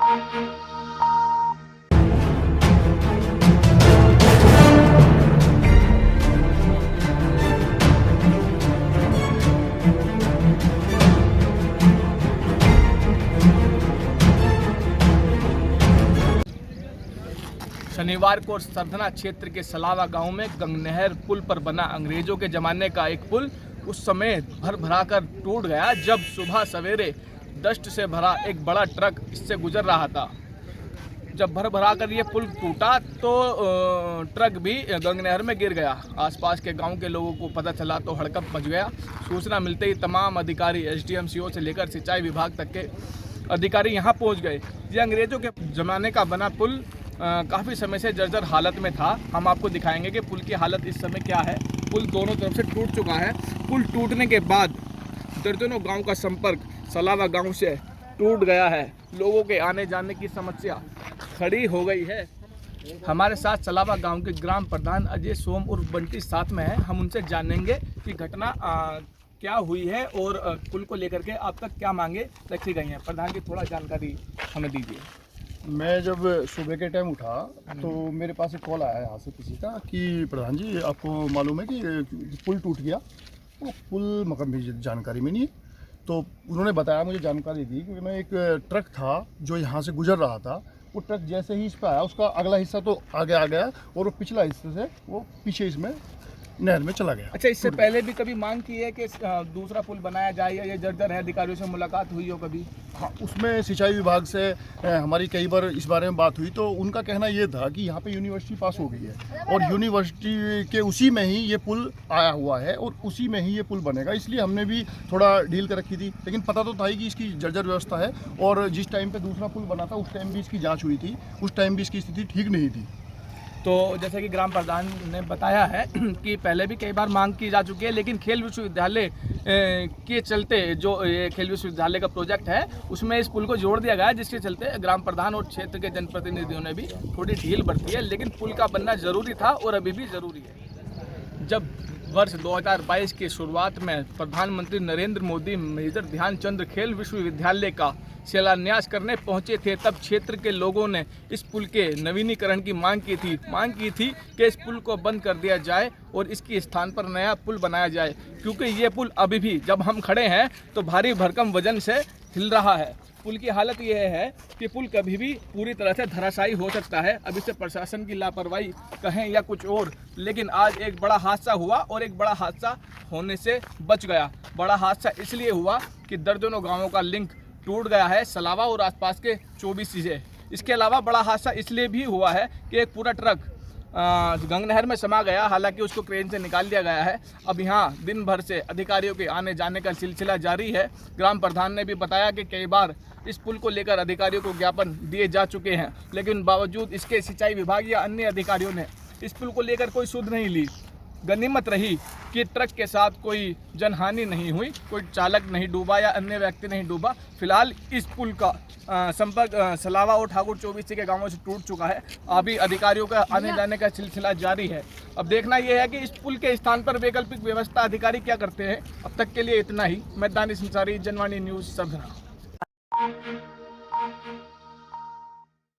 शनिवार को सरधना क्षेत्र के सलावा गांव में गंगनहर पुल पर बना अंग्रेजों के ज़माने का एक पुल उस समय भर भरा कर टूट गया जब सुबह सवेरे डस्ट से भरा एक बड़ा ट्रक इससे गुजर रहा था। जब भर भरा कर ये पुल टूटा तो ट्रक भी गंगनहर में गिर गया। आसपास के गांव के लोगों को पता चला तो हड़कंप मच गया। सूचना मिलते ही तमाम अधिकारी एसडीएम सीओ से लेकर सिंचाई विभाग तक के अधिकारी यहां पहुंच गए। ये अंग्रेजों के ज़माने का बना पुल काफ़ी समय से जर्जर हालत में था। हम आपको दिखाएंगे कि पुल की हालत इस समय क्या है। पुल दोनों तरफ से टूट चुका है। पुल टूटने के बाद दर्जनों गांव का संपर्क सलावा गांव से टूट गया है। लोगों के आने जाने की समस्या खड़ी हो गई है। हमारे साथ सलावा गांव के ग्राम प्रधान अजय सोम उर्फ बंटी साथ में है। हम उनसे जानेंगे कि घटना क्या हुई है और पुल को लेकर के अब तक क्या मांगे रखी गई हैं। प्रधान की थोड़ा जानकारी हमें दीजिए। मैं जब सुबह के टाइम उठा तो मेरे पास एक कॉल आया यहाँ से किसी का कि प्रधान जी आपको मालूम है कि पुल टूट गया। वो पुल मतलब मेरी जानकारी में नहीं है। तो उन्होंने बताया, मुझे जानकारी दी कि मैं एक ट्रक था जो यहाँ से गुजर रहा था। वो ट्रक जैसे ही इस पर आया उसका अगला हिस्सा तो आगे आ गया और वो पिछला हिस्से से वो पीछे इसमें नहर में चला गया। अच्छा, इससे पहले भी कभी मांग की है कि दूसरा पुल बनाया जाए या ये जर्जर है? अधिकारियों से मुलाकात हुई हो कभी? हाँ, उसमें सिंचाई विभाग से हमारी कई बार इस बारे में बात हुई तो उनका कहना ये था कि यहाँ पे यूनिवर्सिटी पास हो गई है और यूनिवर्सिटी के उसी में ही ये पुल आया हुआ है और उसी में ही ये पुल बनेगा। इसलिए हमने भी थोड़ा डील कर रखी थी, लेकिन पता तो था ही कि इसकी जर्जर व्यवस्था है। और जिस टाइम पे दूसरा पुल बना था उस टाइम भी इसकी जाँच हुई थी, उस टाइम भी इसकी स्थिति ठीक नहीं थी। तो जैसे कि ग्राम प्रधान ने बताया है कि पहले भी कई बार मांग की जा चुकी है, लेकिन खेल विश्वविद्यालय के चलते जो ये खेल विश्वविद्यालय का प्रोजेक्ट है उसमें इस पुल को जोड़ दिया गया है, जिसके चलते ग्राम प्रधान और क्षेत्र के जनप्रतिनिधियों ने भी थोड़ी ढील बरती है। लेकिन पुल का बनना जरूरी था और अभी भी जरूरी है। जब वर्ष 2022 की शुरुआत में प्रधानमंत्री नरेंद्र मोदी मेजर ध्यानचंद खेल विश्वविद्यालय का शिलान्यास करने पहुंचे थे, तब क्षेत्र के लोगों ने इस पुल के नवीनीकरण की मांग की थी कि इस पुल को बंद कर दिया जाए और इसके स्थान पर नया पुल बनाया जाए, क्योंकि ये पुल अभी भी जब हम खड़े हैं तो भारी भरकम वजन से हिल रहा है। पुल की हालत यह है कि पुल कभी भी पूरी तरह से धराशायी हो सकता है। अब इसे प्रशासन की लापरवाही कहें या कुछ और, लेकिन आज एक बड़ा हादसा हुआ और एक बड़ा हादसा होने से बच गया। बड़ा हादसा इसलिए हुआ कि दर्जनों गाँवों का लिंक टूट गया है, सलावा और आसपास के 24 चीज़ें। इसके अलावा बड़ा हादसा इसलिए भी हुआ है कि एक पूरा ट्रक गंगनहर में समा गया। हालांकि उसको क्रेन से निकाल दिया गया है। अब यहाँ दिन भर से अधिकारियों के आने जाने का सिलसिला जारी है। ग्राम प्रधान ने भी बताया कि कई बार इस पुल को लेकर अधिकारियों को ज्ञापन दिए जा चुके हैं, लेकिन बावजूद इसके सिंचाई विभाग या अन्य अधिकारियों ने इस पुल को लेकर कोई सुध नहीं ली। गनीमत रही कि ट्रक के साथ कोई जनहानि नहीं हुई, कोई चालक नहीं डूबा या अन्य व्यक्ति नहीं डूबा। फिलहाल इस पुल का संपर्क सलावा और ठाकुर 24 के गांवों से टूट चुका है। अभी अधिकारियों का आने जाने का सिलसिला जारी है। अब देखना यह है कि इस पुल के स्थान पर वैकल्पिक व्यवस्था अधिकारी क्या करते हैं। अब तक के लिए इतना ही। मैं दानिश अंसारी, जनवाणी न्यूज़, सरधना।